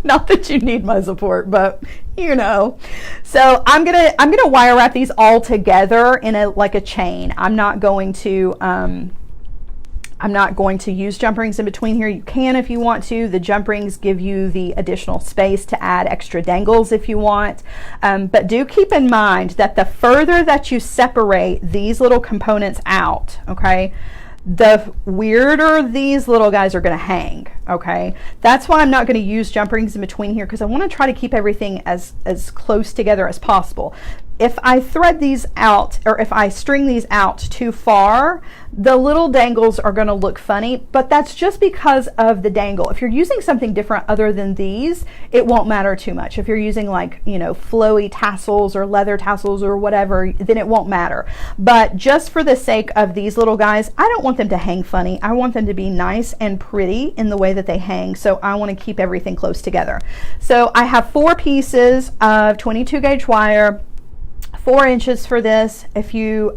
not that you need my support, but you know. So I'm gonna wire wrap these all together in like a chain. I'm not going to use jump rings in between here. You can if you want to. The jump rings give you the additional space to add extra dangles if you want. But do keep in mind that the further that you separate these little components out, okay, the weirder these little guys are going to hang, okay? That's why I'm not going to use jump rings in between here, because I want to try to keep everything as close together as possible. If I thread these out, or if I string these out too far, the little dangles are going to look funny, but that's just because of the dangle. If you're using something different other than these, it won't matter too much. If you're using like, you know, flowy tassels or leather tassels or whatever, then it won't matter. But just for the sake of these little guys, I don't want them to hang funny. I want them to be nice and pretty in the way that they hang. So I want to keep everything close together. So I have 4 pieces of 22 gauge wire. 4 inches for this. If you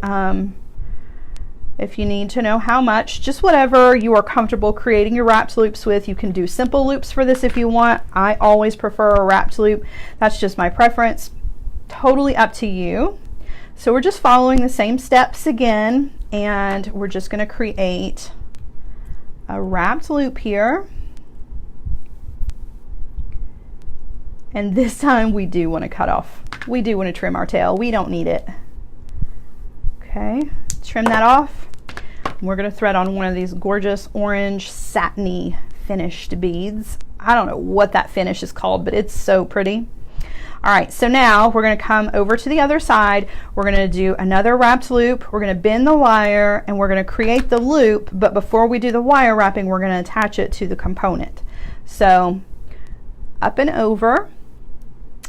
need to know how much, just whatever you are comfortable creating your wrapped loops with. You can do simple loops for this if you want. I always prefer a wrapped loop. That's just my preference. Totally up to you. So we're just following the same steps again, and we're just going to create a wrapped loop here. And this time we do want to cut off. We do want to trim our tail. We don't need it. Okay, trim that off. We're going to thread on one of these gorgeous orange satiny finished beads. I don't know what that finish is called, but it's so pretty. All right, so now we're going to come over to the other side. We're going to do another wrapped loop. We're going to bend the wire, and we're going to create the loop. But before we do the wire wrapping, we're going to attach it to the component. So up and over.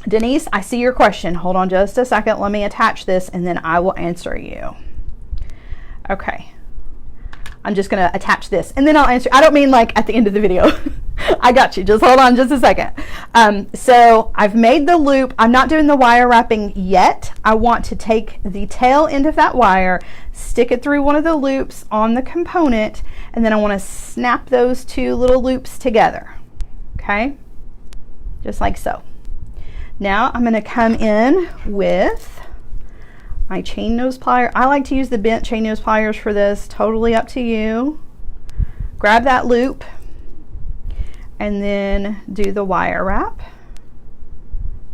Denise, I see your question. Hold on just a second. Let me attach this and then I will answer you. Okay. I'm just going to attach this and then I'll answer. I don't mean like at the end of the video. I got you. Just hold on just a second. So I've made the loop. I'm not doing the wire wrapping yet. I want to take the tail end of that wire, stick it through one of the loops on the component, and then I want to snap those two little loops together. Okay? Just like so. Now I'm going to come in with my chain nose plier. I like to use the bent chain nose pliers for this, totally up to you. Grab that loop and then do the wire wrap.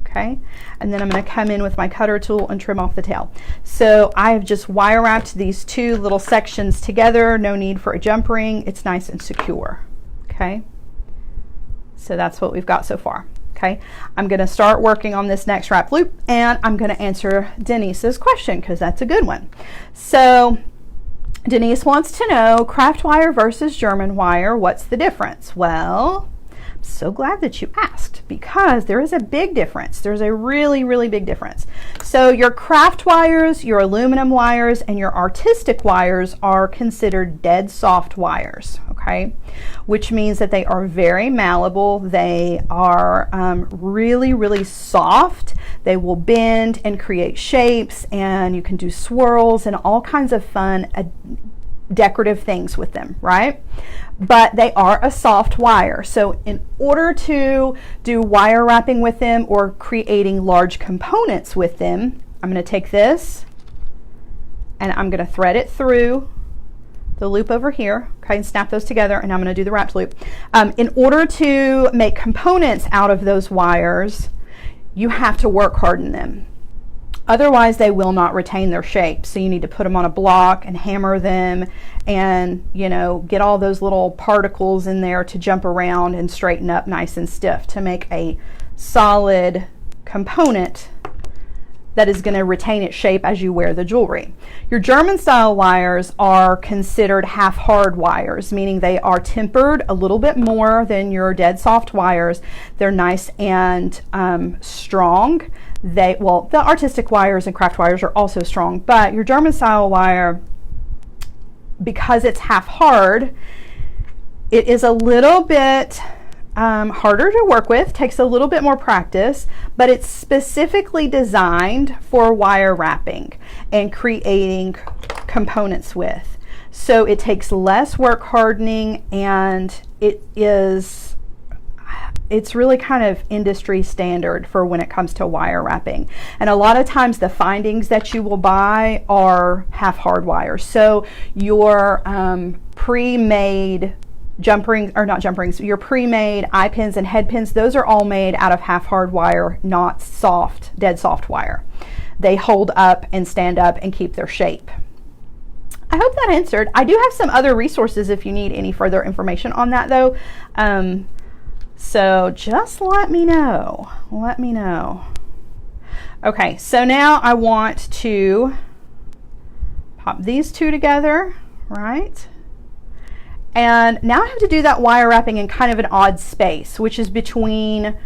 Okay, and then I'm going to come in with my cutter tool and trim off the tail. So I have just wire wrapped these two little sections together, no need for a jump ring. It's nice and secure. Okay, so that's what we've got so far. Okay, I'm going to start working on this next wrap loop and I'm going to answer Denise's question because that's a good one. So Denise wants to know craft wire versus German wire. What's the difference? Well, I'm so glad that you asked because there is a big difference. There's a really, really big difference. So your craft wires, your aluminum wires, and your artistic wires are considered dead soft wires, okay? Which means that they are very malleable. They are really, really soft. They will bend and create shapes, and you can do swirls and all kinds of fun decorative things with them, right? But they are a soft wire. So in order to do wire wrapping with them or creating large components with them, I'm going to take this and I'm going to thread it through the loop over here, okay, and snap those together, and I'm going to do the wrapped loop. In order to make components out of those wires, you have to work harden them. Otherwise, they will not retain their shape. So you need to put them on a block and hammer them and, you know, get all those little particles in there to jump around and straighten up nice and stiff to make a solid component that is going to retain its shape as you wear the jewelry. Your German style wires are considered half hard wires, meaning they are tempered a little bit more than your dead soft wires. They're nice and strong. Well, the artistic wires and craft wires are also strong, but your German style wire, because it's half hard, it is a little bit harder to work with, takes a little bit more practice, but it's specifically designed for wire wrapping and creating components with. So it takes less work hardening, and it's really kind of industry standard for when it comes to wire wrapping. And a lot of times the findings that you will buy are half hard wires. So your pre-made jump rings, or not jump rings, your pre-made eye pins and head pins, those are all made out of half hard wire, not soft, dead soft wire. They hold up and stand up and keep their shape. I hope that answered. I do have some other resources if you need any further information on that though. So just let me know. Let me know. Okay, so now I want to pop these two together, right? And now I have to do that wire wrapping in kind of an odd space, which is between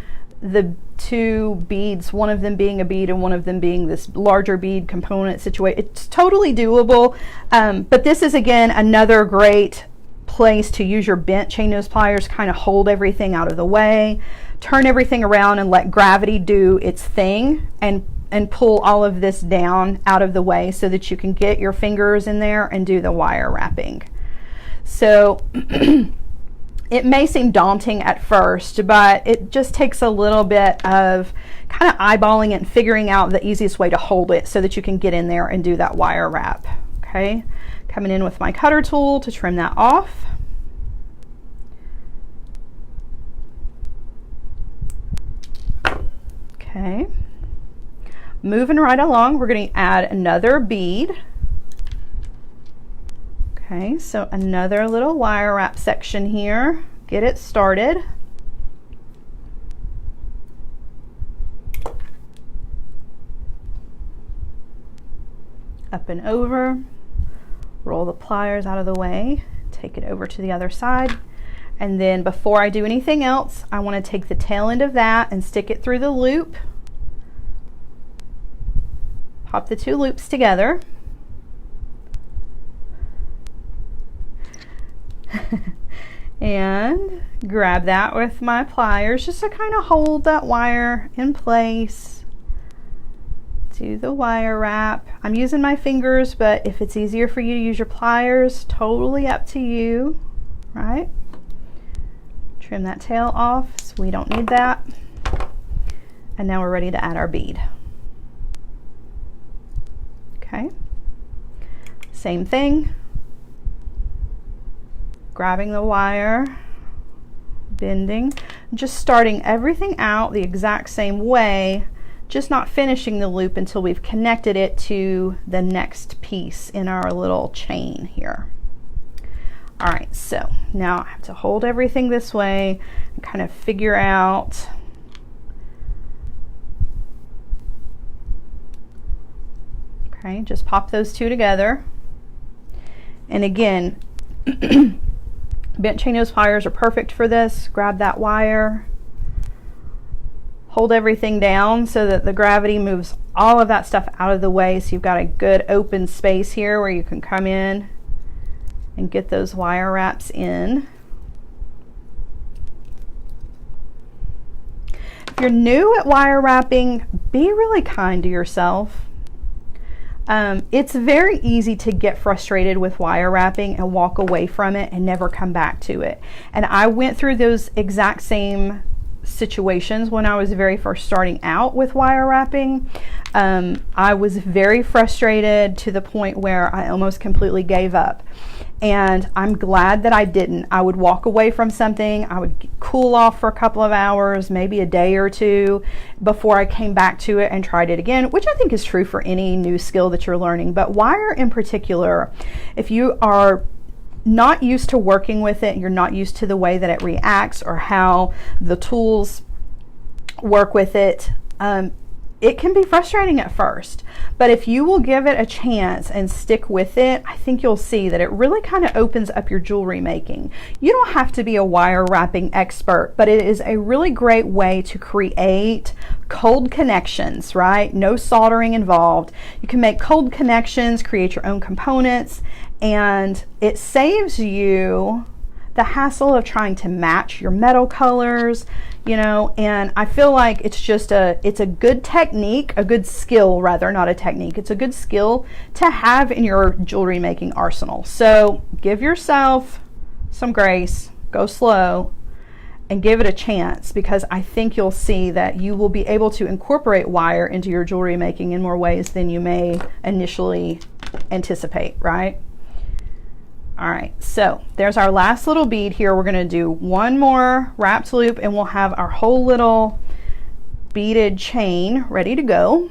the two beads, one of them being a bead and one of them being this larger bead component situation. It's totally doable, but this is again another great place to use your bent chain nose pliers, kind of hold everything out of the way, turn everything around and let gravity do its thing and pull all of this down out of the way so that you can get your fingers in there and do the wire wrapping. So it may seem daunting at first, but it just takes a little bit of kind of eyeballing it and figuring out the easiest way to hold it so that you can get in there and do that wire wrap. Okay, coming in with my cutter tool to trim that off. Okay, moving right along, we're going to add another bead. Okay, so another little wire wrap section here. Get it started. Up and over. Roll the pliers out of the way. Take it over to the other side. And then before I do anything else, I want to take the tail end of that and stick it through the loop. Pop the two loops together. and grab that with my pliers just to kind of hold that wire in place. Do the wire wrap. I'm using my fingers, but if it's easier for you to use your pliers, totally up to you, right? Trim that tail off, so we don't need that. And now we're ready to add our bead. Okay, same thing. Grabbing the wire, bending, just starting everything out the exact same way, just not finishing the loop until we've connected it to the next piece in our little chain here. All right, so now I have to hold everything this way and kind of figure out okay, just pop those two together. And again, bent chain nose pliers are perfect for this. Grab that wire, hold everything down so that the gravity moves all of that stuff out of the way, so you've got a good open space here where you can come in and get those wire wraps in. If you're new at wire wrapping, be really kind to yourself. It's very easy to get frustrated with wire wrapping and walk away from it and never come back to it. And I went through those exact same situations when I was very first starting out with wire wrapping. I was very frustrated to the point where I almost completely gave up. And I'm glad that I didn't. I would walk away from something, I would cool off for a couple of hours, maybe a day or two, before I came back to it and tried it again, which I think is true for any new skill that you're learning. But wire in particular, if you are not used to working with it, you're not used to the way that it reacts or how the tools work with it, it can be frustrating at first. But if you will give it a chance and stick with it, I think you'll see that it really kind of opens up your jewelry making. You don't have to be a wire wrapping expert, but it is a really great way to create cold connections, right? No soldering involved. You can make cold connections, create your own components, and it saves you the hassle of trying to match your metal colors, you know. And I feel like it's a good technique, a good skill rather, not a technique. It's a good skill to have in your jewelry making arsenal. So give yourself some grace, go slow, and give it a chance, because I think you'll see that you will be able to incorporate wire into your jewelry making in more ways than you may initially anticipate, right? All right, so there's our last little bead here. We're going to do one more wrapped loop and we'll have our whole little beaded chain ready to go.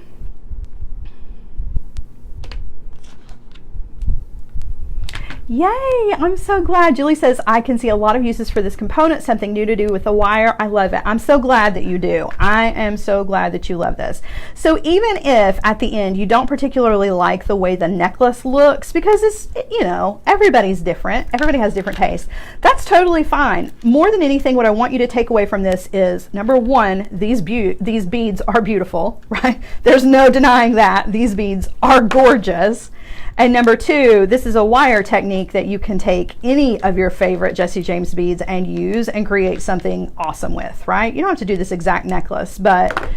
Yay, I'm so glad. Julie says, I can see a lot of uses for this component, something new to do with the wire. I love it. I'm so glad that you do. I am so glad that you love this. So even if at the end you don't particularly like the way the necklace looks, because it's, you know, everybody's different. Everybody has different tastes. That's totally fine. More than anything, what I want you to take away from this is, number one, these beads are beautiful, right? There's no denying that. These beads are gorgeous. And number two, this is a wire technique that you can take any of your favorite Jesse James beads and use and create something awesome with, right? You don't have to do this exact necklace, but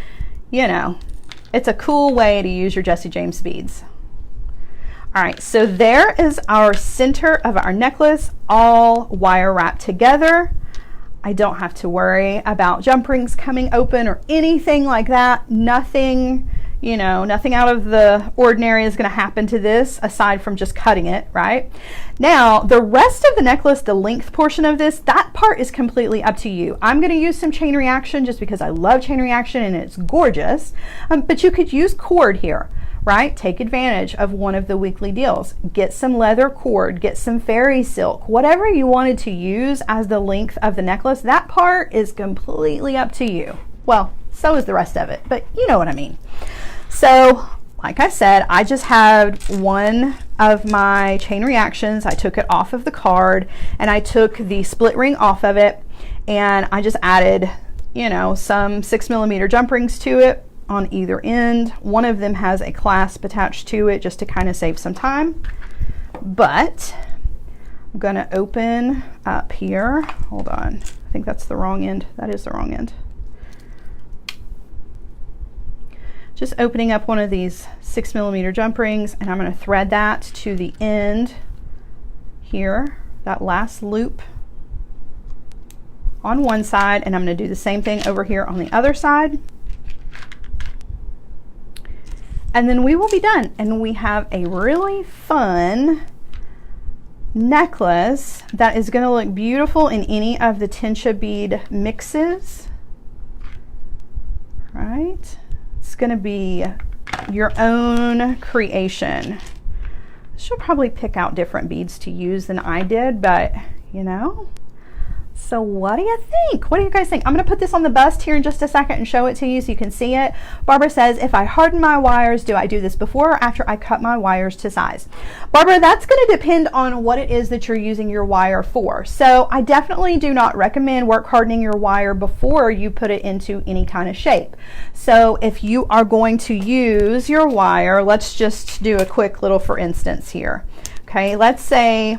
you know, it's a cool way to use your Jesse James beads. All right, so there is our center of our necklace, all wire wrapped together. I don't have to worry about jump rings coming open or anything like that. Nothing, you know, nothing out of the ordinary is going to happen to this aside from just cutting it, right? Now, the rest of the necklace, the length portion of this, that part is completely up to you. I'm going to use some chain reaction just because I love chain reaction and it's gorgeous, but you could use cord here, right? Take advantage of one of the weekly deals. Get some leather cord, get some fairy silk, whatever you wanted to use as the length of the necklace, that part is completely up to you. Well, so is the rest of it, but you know what I mean. So, like I said, I just had one of my chain reactions. I took it off of the card and I took the split ring off of it and I just added, you know, some 6mm jump rings to it on either end. One of them has a clasp attached to it just to kind of save some time. But I'm going to open up here. Hold on. I think that's the wrong end. That is the wrong end. Just opening up one of these 6mm jump rings, and I'm going to thread that to the end here, that last loop on one side, and I'm going to do the same thing over here on the other side. And then we will be done, and we have a really fun necklace that is going to look beautiful in any of the Tensha bead mixes. Right? It's going to be your own creation. She'll probably pick out different beads to use than I did, but you know. So what do you think? What do you guys think? I'm going to put this on the bust here in just a second and show it to you so you can see it. Barbara says, if I harden my wires, do I do this before or after I cut my wires to size? Barbara, that's going to depend on what it is that you're using your wire for. So I definitely do not recommend work hardening your wire before you put it into any kind of shape. So if you are going to use your wire, let's just do a quick little for instance here. Okay, let's say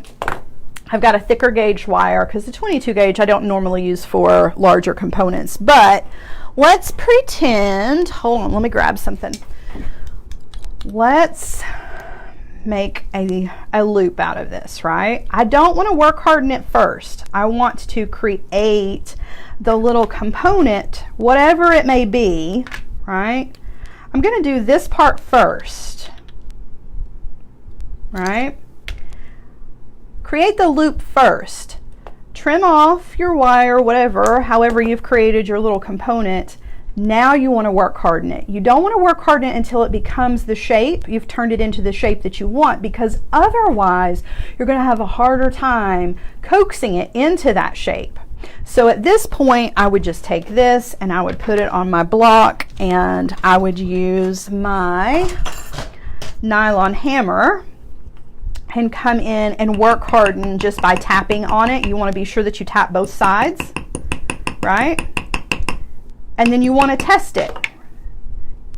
I've got a thicker gauge wire because the 22 gauge I don't normally use for larger components, but let's pretend, hold on, let me grab something. Let's make a loop out of this, right? I don't want to work harden it first. I want to create the little component, whatever it may be, right? I'm going to do this part first, right? Create the loop first. Trim off your wire, whatever, however you've created your little component. Now you want to work harden it. You don't want to work harden it until it becomes the shape. You've turned it into the shape that you want, because otherwise you're going to have a harder time coaxing it into that shape. So at this point, I would just take this and I would put it on my block, and I would use my nylon hammer and come in and work harden just by tapping on it. You want to be sure that you tap both sides, right? And then you want to test it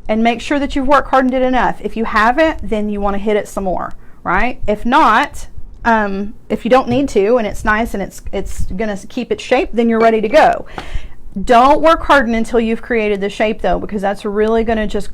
and make sure that you've work hardened it enough. If you haven't, then you want to hit it some more, right? If not, if you don't need to and it's nice and it's going to keep its shape, then you're ready to go. Don't work harden until you've created the shape though, because that's really going to just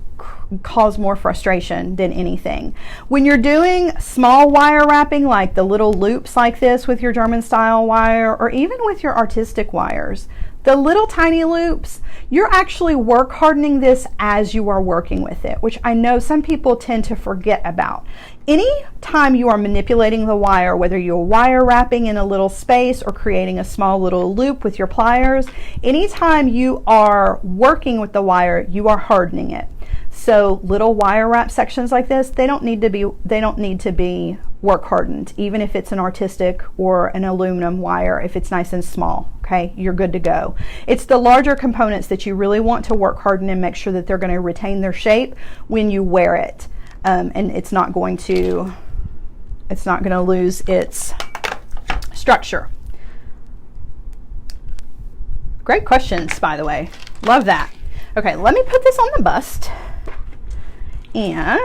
cause more frustration than anything. When you're doing small wire wrapping, like the little loops like this with your German style wire, or even with your artistic wires, the little tiny loops, you're actually work hardening this as you are working with it, which I know some people tend to forget about. Any time you are manipulating the wire, whether you're wire wrapping in a little space or creating a small little loop with your pliers, anytime you are working with the wire, you are hardening it. So little wire wrap sections like this, they don't need to be work hardened, even if it's an artistic or an aluminum wire. If it's nice and small, okay, you're good to go. It's the larger components that you really want to work harden and make sure that they're going to retain their shape when you wear it, and it's not going to lose its structure. Great questions, by the way. Love that. Okay, let me put this on the bust, and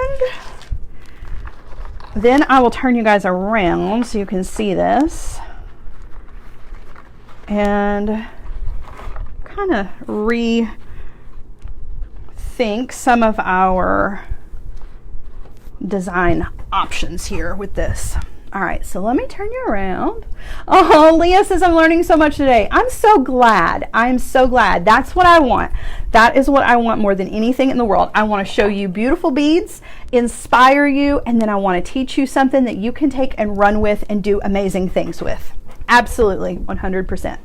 then I will turn you guys around so you can see this and kind of rethink some of our design options here with this. All right, so let me turn you around. Oh, Leah says, I'm learning so much today. I'm so glad. I'm so glad. That's what I want. That is what I want more than anything in the world. I want to show you beautiful beads, inspire you, and then I want to teach you something that you can take and run with and do amazing things with. Absolutely, 100%.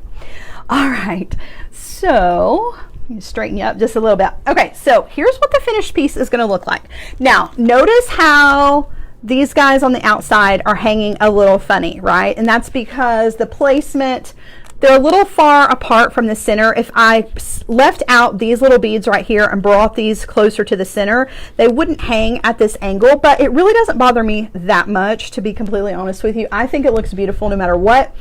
All right, so let me straighten you up just a little bit. Okay, so here's what the finished piece is going to look like. Now, notice how these guys on the outside are hanging a little funny, right? And that's because the placement, they're a little far apart from the center. If I left out these little beads right here and brought these closer to the center, they wouldn't hang at this angle, but it really doesn't bother me that much, to be completely honest with you. I think it looks beautiful no matter what.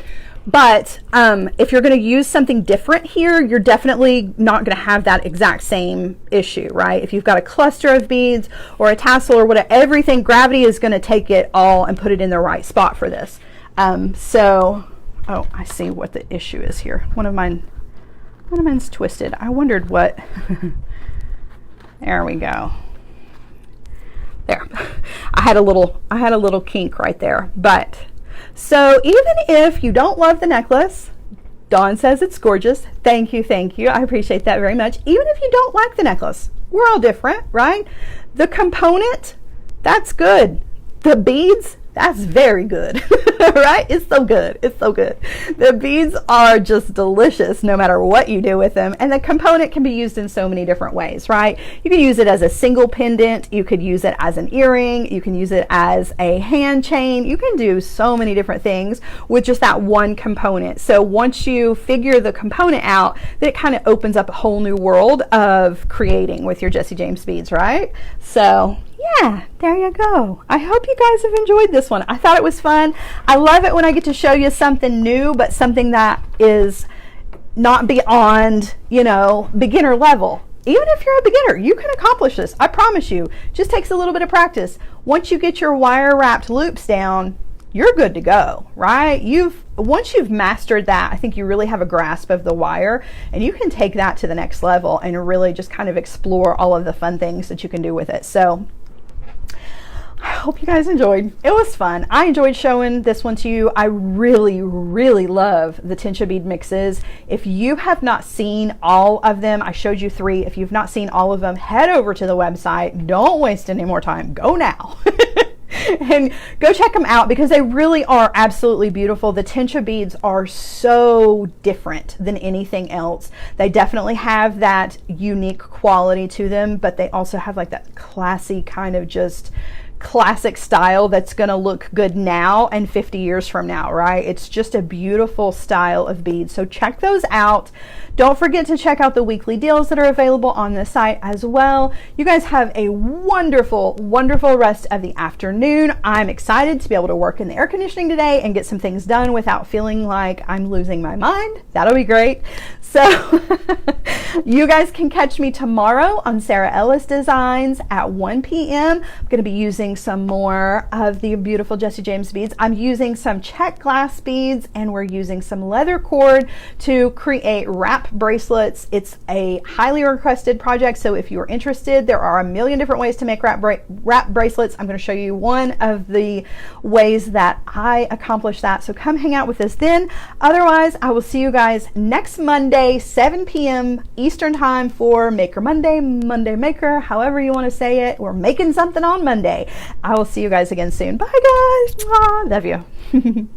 But if you're going to use something different here, you're definitely not going to have that exact same issue, right? If you've got a cluster of beads or a tassel or whatever, everything, gravity is going to take it all and put it in the right spot for this. Oh, I see what the issue is here. One of mine's twisted. I wondered what. There we go. There. I had a little kink right there. But so even if you don't love the necklace, Dawn says it's gorgeous. Thank you. I appreciate that very much. Even if you don't like the necklace, we're all different, right? The component, that's good. The beads, that's very good, right? It's so good. The beads are just delicious no matter what you do with them. And the component can be used in so many different ways, right? You can use it as a single pendant. You could use it as an earring. You can use it as a hand chain. You can do so many different things with just that one component. So once you figure the component out, then it kind of opens up a whole new world of creating with your Jessie James beads, right? So yeah, there you go. I hope you guys have enjoyed this one. I thought it was fun. I love it when I get to show you something new, but something that is not beyond, beginner level. Even if you're a beginner, you can accomplish this. I promise you. Just takes a little bit of practice. Once you get your wire wrapped loops down, you're good to go, right? Once you've mastered that, I think you really have a grasp of the wire, and you can take that to the next level and really just kind of explore all of the fun things that you can do with it. So I hope you guys enjoyed. It was fun. I enjoyed showing this one to you. I really, really love the Tensha bead mixes. If you have not seen all of them, I showed you 3. If you've not seen all of them, head over to the website. Don't waste any more time. Go now. And go check them out because they really are absolutely beautiful. The Tensha beads are so different than anything else. They definitely have that unique quality to them, but they also have like that classy kind of just classic style that's going to look good now and 50 years from now, right? It's just a beautiful style of beads. So check those out. Don't forget to check out the weekly deals that are available on the site as well. You guys have a wonderful, wonderful rest of the afternoon. I'm excited to be able to work in the air conditioning today and get some things done without feeling like I'm losing my mind. That'll be great. So you guys can catch me tomorrow on Sarah Ellis Designs at 1 p.m. I'm going to be using some more of the beautiful Jessie James beads. I'm using some check glass beads, and we're using some leather cord to create wrap bracelets. It's a highly requested project, so if you're interested, there are a million different ways to make wrap bracelets. I'm going to show you one of the ways that I accomplish that, so come hang out with us then. Otherwise, I will see you guys next Monday, 7 p.m. Eastern time for Maker Monday, Monday Maker, however you want to say it. We're making something on Monday. I will see you guys again soon. Bye guys. Mwah. Love you.